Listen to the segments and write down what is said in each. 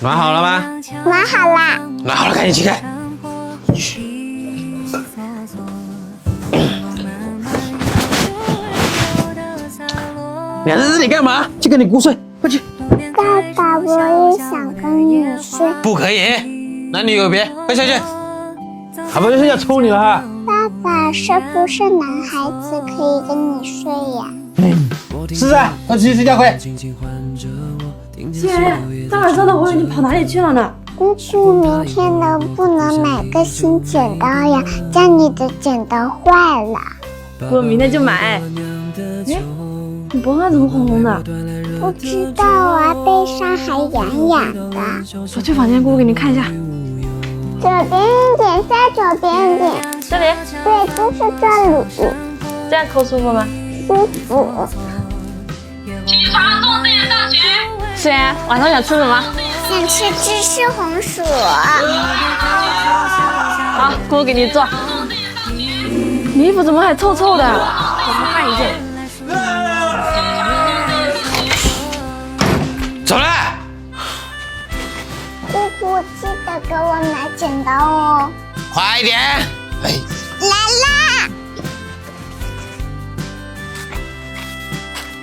暖好了吗？暖好啦。暖好了，赶紧起开。你还在这里干嘛？去跟你姑睡，快去。爸爸，我也想跟你睡。不可以，男女有别，快下去。还不就是要抽你了哈？爸爸，是不是男孩子可以跟你睡呀？是啊，快去睡觉快。姐，大晚上的我以为你跑哪里去了呢？姑姑，明天能不能买个新剪刀呀？这样你的剪刀坏了。我明天就买。哎，你脖子上怎么红红的？不知道啊，背上还痒痒的。我去房间，姑姑给你看一下。左边一点，再左边一点。这里？对，就是这里。这样抠舒服吗？舒服。起床，重点上学。是呀，晚上想吃什么？想吃芝士红薯。好，姑姑给你做。你衣服怎么还臭臭的？我们换一件。走了。姑姑，记得给我买剪刀哦。快点！哎，来啦！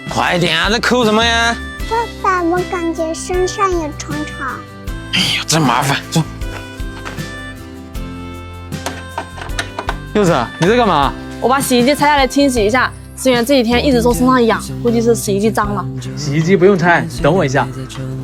快点啊！在哭什么呀？爸爸，我感觉身上有虫虫。哎呀，真麻烦！走。柚子，你在干嘛？我把洗衣机拆下来清洗一下。思源这几天一直说身上痒，估计是洗衣机脏了。洗衣机不用拆，等我一下。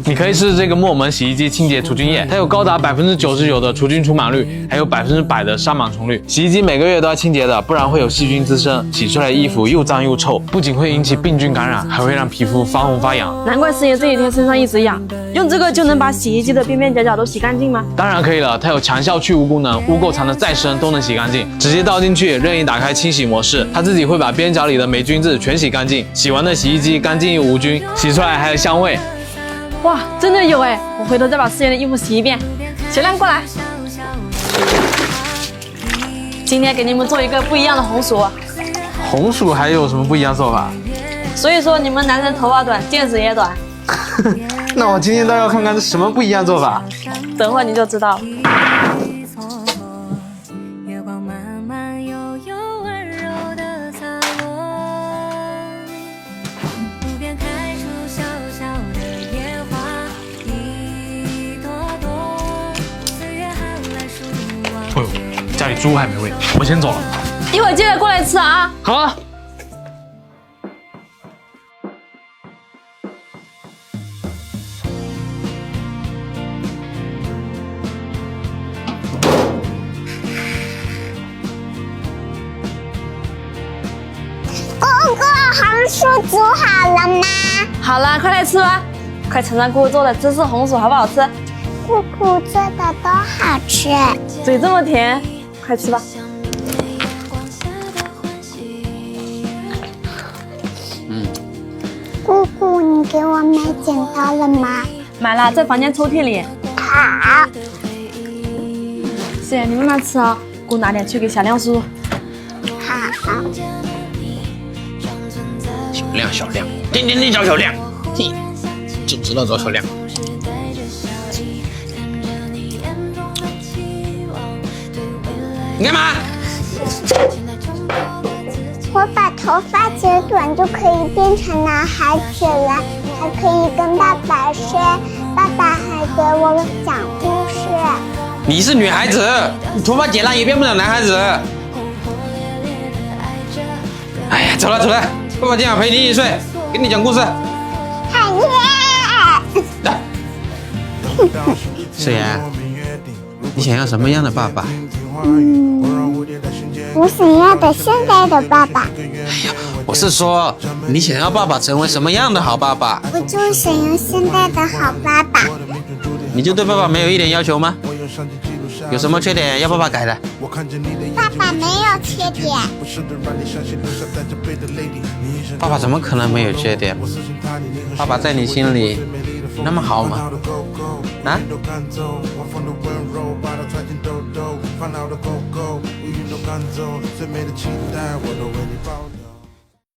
你可以试试这个墨门洗衣机清洁除菌液，它有高达99%的除菌除螨率，还有100%的杀螨虫率。洗衣机每个月都要清洁的，不然会有细菌滋生，洗出来的衣服又脏又臭，不仅会引起病菌感染，还会让皮肤发红发痒。难怪思源这几天身上一直痒。用这个就能把洗衣机的边边角角都洗干净吗？当然可以了，它有强效去污功能，污垢藏得再深都能洗干净。直接倒进去，任意打开清洗模式，它自己会把边角里的霉菌渍全洗干净。洗完的洗衣机干净又无菌，洗出来还有香味。哇，真的有哎！我回头再把思源的衣服洗一遍。小亮过来，今天给你们做一个不一样的红薯。红薯还有什么不一样做法？所以说你们男人头发短，见识也短。那我今天倒要看看这什么不一样做法。等会儿你就知道了。哎呦，家里猪还没喂，我先走了。一会儿记得过来吃啊。好啊。姑姑，红薯煮好了吗？好了，快来吃吧！快尝尝姑姑做的芝士红薯好不好吃？姑姑做的都好吃。嘴这么甜，快吃吧。姑姑，你给我买剪刀了吗？买了，在房间抽屉里。好。思源，你慢慢吃啊，姑拿点去给小亮叔。好。小亮，天天找小亮，嘿，就知道找小亮。你干嘛？我把头发剪短就可以变成男孩子了，还可以跟爸爸睡，爸爸还给我讲故事。你是女孩子，你头发剪了也变不了男孩子。哎呀，走了，爸爸今晚陪你一起睡，给你讲故事。好耶！来，思妍，你想要什么样的爸爸？我想要的现在的爸爸。哎呀，我是说，你想要爸爸成为什么样的好爸爸？我就想要现在的好爸爸。你就对爸爸没有一点要求吗？有什么缺点要爸爸改的？爸爸没有缺点。爸爸怎么可能没有缺点？爸爸在你心里那么好吗？啊？